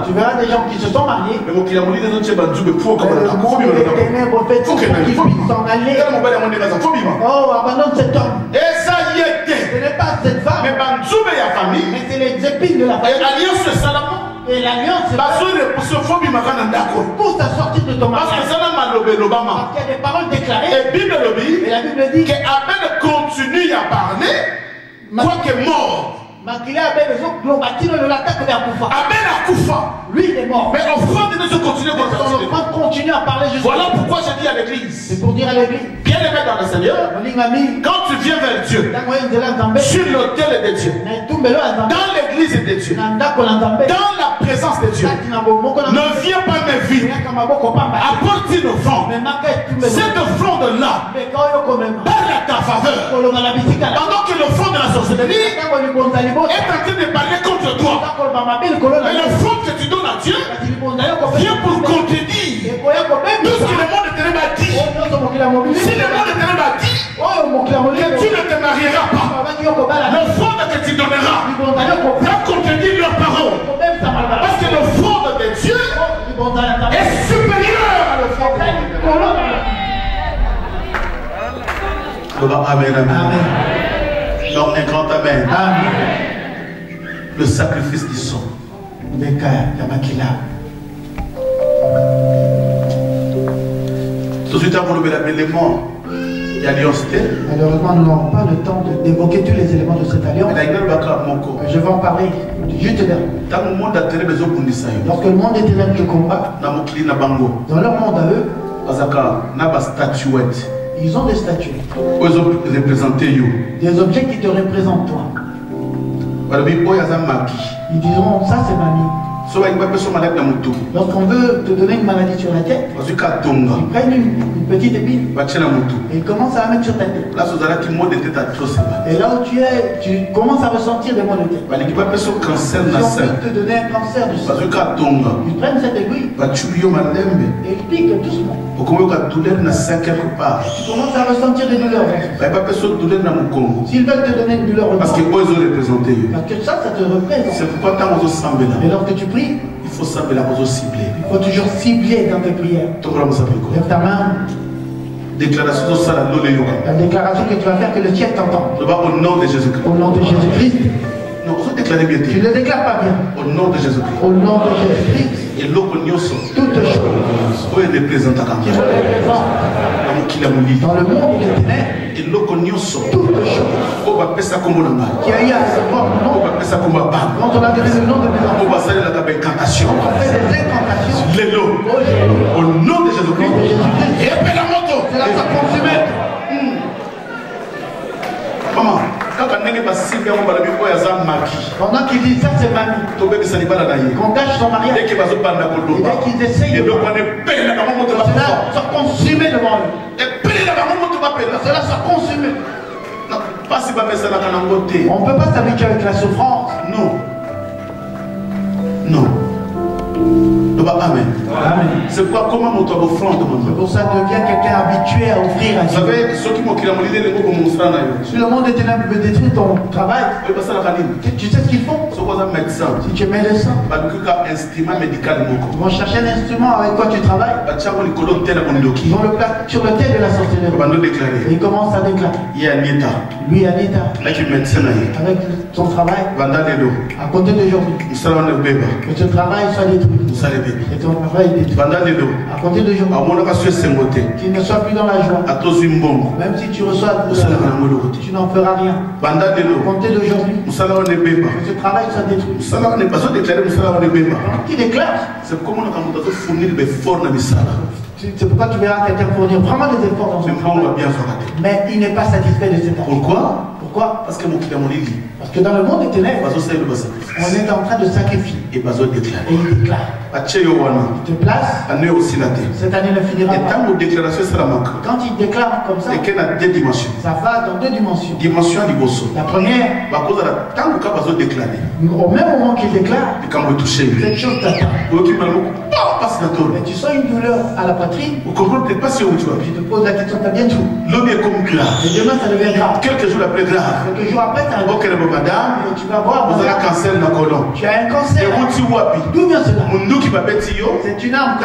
tu verras des gens qui se sont mariés. Le monde est ténèbres, fait tout qu'il puisse s'en aller. Oh, abandonne cet homme. Ce n'est pas cette femme, mais c'est les épines de la famille. Et l'alliance pour ta sortie de ton mariage. Parce qu'il y a des paroles déclarées. Et la Bible dit qu'Abel continue à parler, quoique mort. Abel a Koufa. Lui il est mort. Mais l'offrande ne se continue pas. Continue à parler jusqu'à. Voilà pourquoi je dis à l'église. C'est pour dire à l'église. Bien aimé dans le Seigneur. Quand tu viens vers Dieu, sur l'autel de Dieu, dans l'église de Dieu, dans la présence de Dieu, ne viens pas me vide. Apporte une offrande. Cette offrande-là parle à ta faveur. Pendant que l'offrande de la sorcellerie est en train de parler contre toi. Mais l'offrande que tu donnes à Dieu vient pour contredire tout ce que le monde de ténèbres a dit. Si le monde de ténèbres a dit que tu ne te marieras pas, l'offrande que tu donneras va contredire leurs paroles. Parce que l'offrande de Dieu est supérieure à l'offrande de l'homme. Amen, amen. Donc un grand amen. Le sacrifice du sang. Tout de suite avant l'élément, il y a l'alliance. Malheureusement, nous n'aurons pas le temps d'évoquer tous les éléments de cette alliance. Je vais en parler juste là. Lorsque le monde est ténèbres le combat, dans leur monde à eux, ils ont des statues. Des objets qui te représentent toi. Ils diront ça c'est mamie. Lorsqu'on veut te donner une maladie sur la tête, ils prennent une petite épine et ils commencent à la mettre sur ta tête. Et là où tu es, tu commences à ressentir des maux de tête. Si on peut te donner un cancer du sang, ils prennent cette aiguille et ils piquent doucement. Tu commences à ressentir des douleurs. S'ils veulent te donner une douleur, parce que ça te représente. C'est pourquoi et lorsque tu pries, il faut cibler. Il faut toujours cibler dans tes prières. Lève ta main. Déclaration la déclaration que tu vas faire, que le ciel t'entende. Au nom de Jésus-Christ. Au nom de Jésus-Christ. Non, vous déclarez bien. Tu ne le déclares pas bien. Au nom de Jésus-Christ. Au nom de Jésus-Christ. Et l'opinion toutes choses. Où est représentée qui me représente dans le monde des ténèbres. Et l'opinion toutes choses. Qui a eu à savoir le nom. Quand on a donné le nom de mes enfants. On fait des incantations. Au nom de Jésus-Christ. Et après la moto. C'est la consumée. Maman. Pendant qu'ils disent ça c'est mamie, qu'on cache son mariage, et dès qu'ils essayent de cela se consumer devant eux. Cela se consumer. On ne peut pas s'habituer avec la souffrance. Non. Non. Amen. C'est pourquoi comment mon toit offrande c'est pour ça que devient quelqu'un habitué à offrir à Dieu. Vous savez, ceux qui m'ont crié à mon idée, les mots comme mon frère. Si le monde était là pour détruire ton travail, tu sais ce qu'ils font? Si tu es médecin, ils vont chercher un instrument avec quoi tu travailles. Ils vont le placer sur le thé de la sorcellerie. Et ils commencent à déclarer. Lui, Anita, avec son travail, à compter d'aujourd'hui, que ce travail soit détruit. Et ton travail est détruit. À compter d'aujourd'hui, qu'il ne soit plus dans la joie. Même si tu reçois de l'argent, tu n'en feras rien. À compter d'aujourd'hui, que ce travail soit détruit. Qui déclare? C'est pourquoi tu verras quelqu'un fournir vraiment des efforts dans son travail. Mais il n'est pas satisfait de cet argent. Pourquoi? Parce que dans le monde des ténèbres, on est en train de sacrifier. Et il déclare. Il te place. Cette année ne finira pas. Quand il déclare comme ça, ça va dans deux dimensions. La première, au même moment qu'il déclare, cette chose t'atteint. Mais tu sens une douleur à la poitrine. Je te pose la question, t'as bien tout. Et demain ça devient grave. Quelques jours après, ça arrive. Et tu vas voir. Tu as un cancer. D'où vient cela? C'est une arme.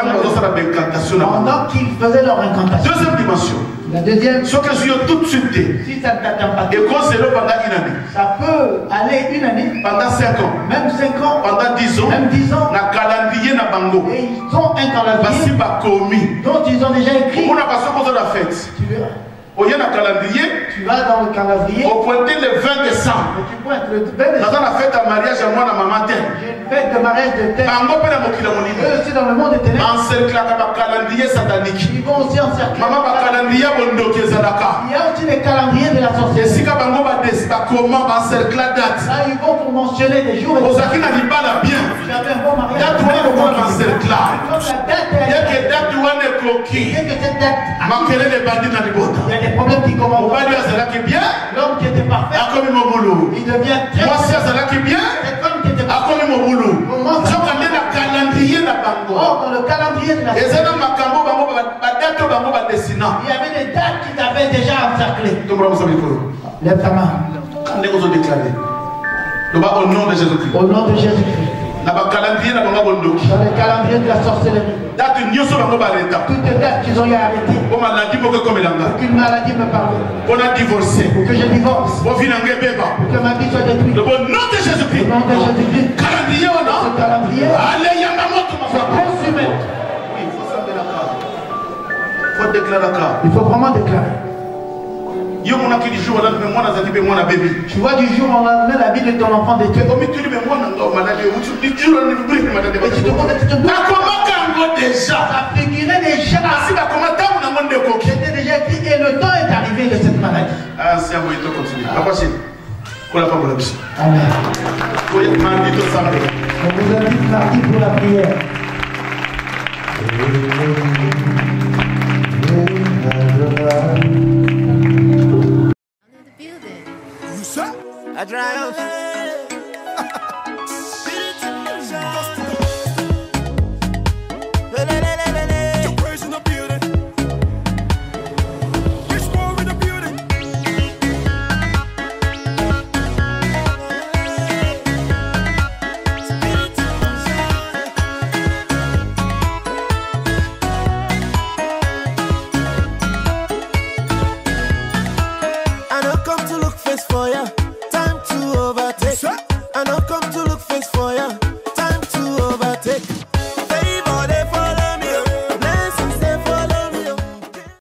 Pendant qu'ils faisaient leur incantation. Deuxième dimension. La deuxième, si ça ne t'atteint pas, ça peut aller une année, pendant 5 ans, même 5 ans, pendant 10 ans, même 10 ans, et ils ont un calendrier dont ils ont déjà écrit. Tu verras. Tu vas dans le calendrier. Au pointer le 20 décembre. Tu pointes le 20 décembre. Dans la fête de mariage à moi, maman j'ai une fête de mariage de terre. Eux aussi dans le monde des ténèbres. Calendrier satanique. Ils vont aussi encercler. Maman calendrier il y a aussi les calendriers de la sorcellerie. Là, ils vont pour mentionner des jours et des jours. Bien. J'avais un bon mariage. Il y a des problèmes qui commencent. L'homme qui était parfait, il devient très bien. C'est comme qui était parfait. Dans le calendrier de la il y avait des dates qu'ils avaient déjà encerclées. Lève ta main. Au nom de Jésus-Christ. Au nom de Jésus-Christ. Dans le calendrier de la sorcellerie. Toutes les dates qu'ils ont eu à arrêter. Aucune maladie me parle. Pour que je divorce. Pour que ma vie soit détruite. Au nom de Jésus-Christ. Au nom de Jésus-Christ. Calendrier, ce calendrier soit consumé. Il faut déclarer la carte. Il faut vraiment déclarer. Tu vois du jour au lendemain la vie de ton enfant détruite. Et tu te ça figurait déjà. C'était déjà écrit et le temps est arrivé de cette maladie. Amen. On vous invite mardi pour la prière. I drive. Your praise in the building. It's war in the building. I don't come to look face for ya. Time to overtake. I don't come to